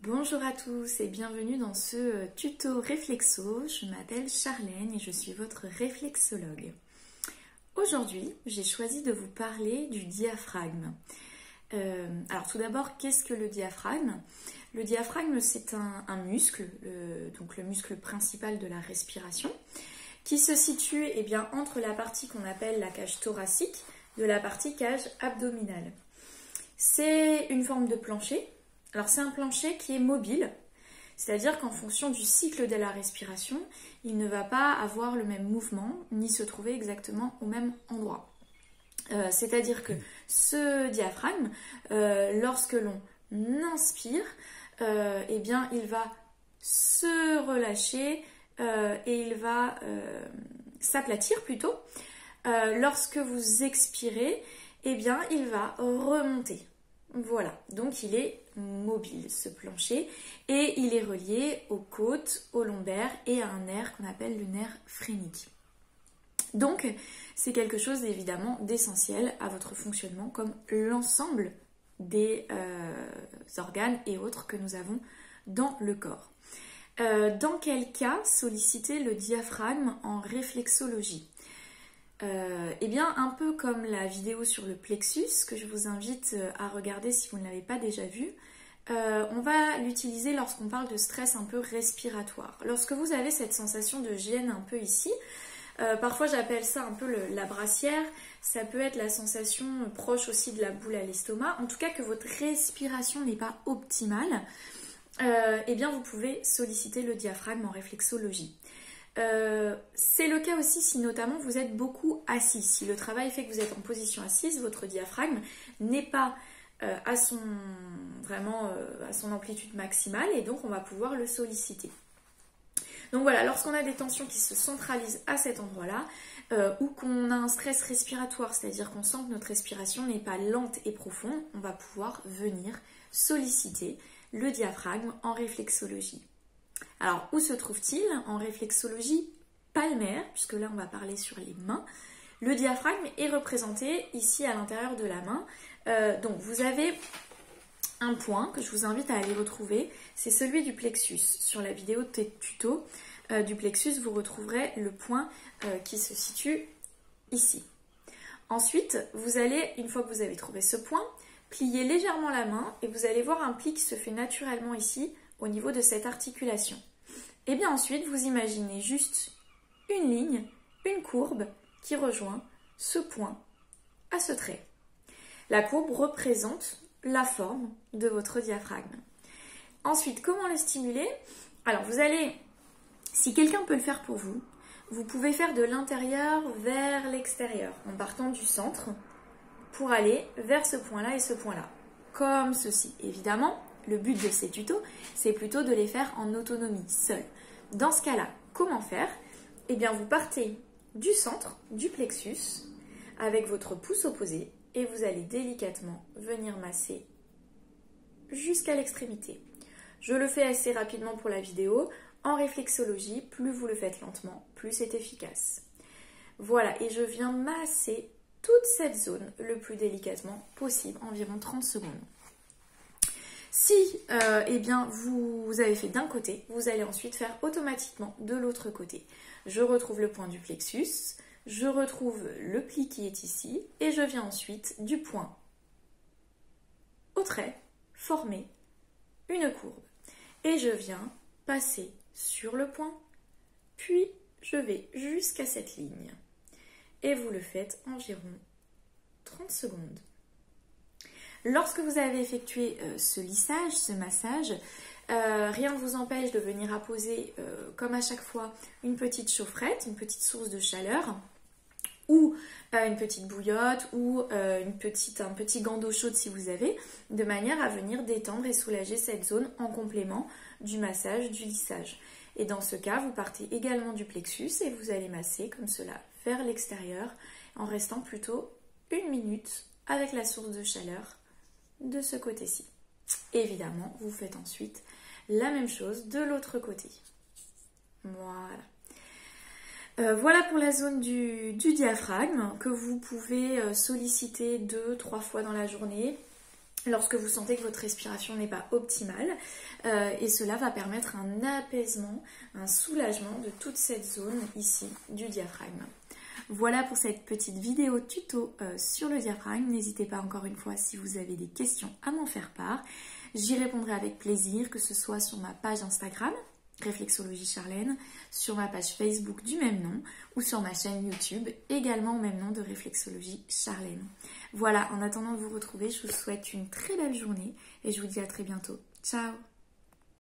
Bonjour à tous et bienvenue dans ce tuto réflexo. Je m'appelle Charlène et je suis votre réflexologue. Aujourd'hui, j'ai choisi de vous parler du diaphragme. Alors tout d'abord, qu'est-ce que le diaphragme? Le diaphragme, c'est un muscle, donc le muscle principal de la respiration, qui se situe entre la partie qu'on appelle la cage thoracique de la partie cage abdominale. C'est une forme de plancher. Alors c'est un plancher qui est mobile, c'est-à-dire qu'en fonction du cycle de la respiration, il ne va pas avoir le même mouvement ni se trouver exactement au même endroit. C'est-à-dire que ce diaphragme, lorsque l'on inspire, il va se relâcher et il va s'aplatir plutôt. Lorsque vous expirez, il va remonter. Voilà, donc il est mobile ce plancher et il est relié aux côtes, aux lombaires et à un nerf qu'on appelle le nerf phrénique. Donc c'est quelque chose évidemment d'essentiel à votre fonctionnement comme l'ensemble des organes et autres que nous avons dans le corps. Dans quel cas solliciter le diaphragme en réflexologie ? Un peu comme la vidéo sur le plexus que je vous invite à regarder si vous ne l'avez pas déjà vue, on va l'utiliser lorsqu'on parle de stress un peu respiratoire. Lorsque vous avez cette sensation de gêne un peu ici, parfois j'appelle ça un peu la brassière, ça peut être la sensation proche aussi de la boule à l'estomac, en tout cas que votre respiration n'est pas optimale, vous pouvez solliciter le diaphragme en réflexologie. C'est le cas aussi si notamment vous êtes beaucoup assis. Si le travail fait que vous êtes en position assise, votre diaphragme n'est pas à son amplitude maximale et donc on va pouvoir le solliciter. Donc voilà, lorsqu'on a des tensions qui se centralisent à cet endroit-là ou qu'on a un stress respiratoire, c'est-à-dire qu'on sent que notre respiration n'est pas lente et profonde, on va pouvoir venir solliciter le diaphragme en réflexologie. Alors, où se trouve-t-il en réflexologie palmaire, puisque là on va parler sur les mains. Le diaphragme est représenté ici à l'intérieur de la main. Donc vous avez un point que je vous invite à aller retrouver, c'est celui du plexus. Sur la vidéo de tuto du plexus, vous retrouverez le point qui se situe ici. Ensuite, vous allez, une fois que vous avez trouvé ce point, plier légèrement la main et vous allez voir un pli qui se fait naturellement ici au niveau de cette articulation. Et bien ensuite, vous imaginez juste une ligne, une courbe qui rejoint ce point à ce trait. La courbe représente la forme de votre diaphragme. Ensuite, comment le stimuler? Alors vous allez, si quelqu'un peut le faire pour vous, vous pouvez faire de l'intérieur vers l'extérieur en partant du centre pour aller vers ce point-là et ce point-là, comme ceci. Évidemment, le but de ces tutos, c'est plutôt de les faire en autonomie, seul. Dans ce cas-là, comment faire? Vous partez du centre, du plexus, avec votre pouce opposé, et vous allez délicatement venir masser jusqu'à l'extrémité. Je le fais assez rapidement pour la vidéo. En réflexologie, plus vous le faites lentement, plus c'est efficace. Voilà, et je viens masser toute cette zone le plus délicatement possible, environ 30 secondes. Si vous avez fait d'un côté, vous allez ensuite faire automatiquement de l'autre côté. Je retrouve le point du plexus, je retrouve le pli qui est ici et je viens ensuite du point au trait former une courbe. Et je viens passer sur le point, puis je vais jusqu'à cette ligne. Et vous le faites environ 30 secondes. Lorsque vous avez effectué ce lissage, ce massage, rien ne vous empêche de venir apposer, comme à chaque fois, une petite chaufferette, une petite source de chaleur, ou une petite bouillotte, ou un petit gant d'eau chaude si vous avez, de manière à venir détendre et soulager cette zone en complément du massage, du lissage. Et dans ce cas, vous partez également du plexus et vous allez masser comme cela vers l'extérieur, en restant plutôt 1 minute avec la source de chaleur de ce côté-ci. Évidemment, vous faites ensuite la même chose de l'autre côté. Voilà. Voilà pour la zone du diaphragme que vous pouvez solliciter 2-3 fois dans la journée. lorsque vous sentez que votre respiration n'est pas optimale, et cela va permettre un apaisement, un soulagement de toute cette zone ici du diaphragme. Voilà pour cette petite vidéo tuto sur le diaphragme. N'hésitez pas encore une fois si vous avez des questions à m'en faire part. J'y répondrai avec plaisir, que ce soit sur ma page Instagram, Réflexologie Charlène, sur ma page Facebook du même nom ou sur ma chaîne YouTube, également au même nom de Réflexologie Charlène. Voilà, en attendant de vous retrouver, je vous souhaite une très belle journée et je vous dis à très bientôt. Ciao!